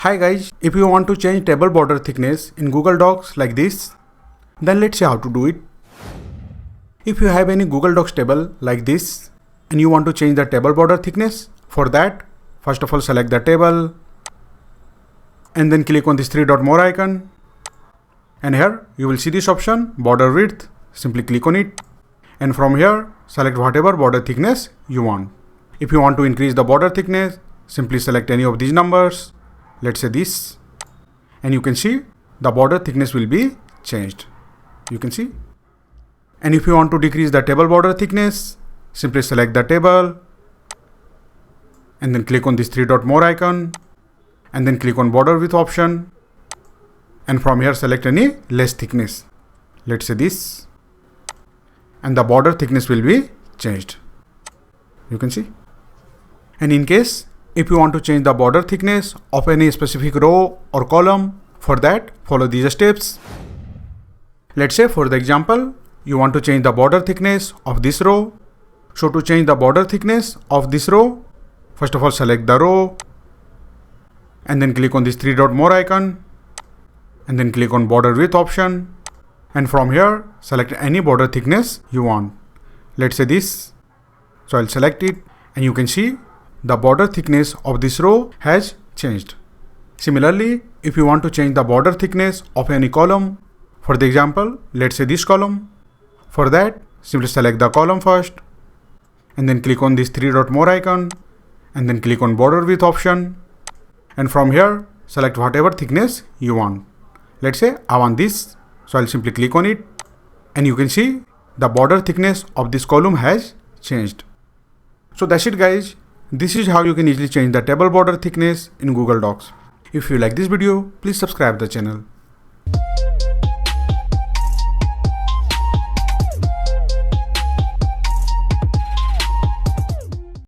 Hi guys, if you want to change table border thickness in Google Docs like this, then let's see how to do it. If you have any Google Docs table like this and you want to change the table border thickness, for that, first of all select the table and then click on this three dot more icon. And here you will see this option, border width. Simply click on it. And from here, select whatever border thickness you want. If you want to increase the border thickness, simply select any of these numbers. Let's say this. And you can see the border thickness will be changed. You can see. And if you want to decrease the table border thickness, simply select the table and then click on this three dot more icon and then click on border width option. And from here select any less thickness. Let's say this. And the border thickness will be changed. You can see. And in case if you want to change the border thickness of any specific row or column, for that follow these steps. Let's say for the example, you want to change the border thickness of this row. So to change the border thickness of this row, first of all select the row and then click on this three dot more icon and then click on border width option. And from here select any border thickness you want. Let's say this. So I'll select it and you can see the border thickness of this row has changed. Similarly, if you want to change the border thickness of any column, for the example, let's say this column. For that, simply select the column first and then click on this three dot more icon and then click on border width option. And from here, select whatever thickness you want. Let's say I want this. So I'll simply click on it and you can see the border thickness of this column has changed. So that's it guys. This is how you can easily change the table border thickness in Google Docs. If you like this video, please subscribe the channel.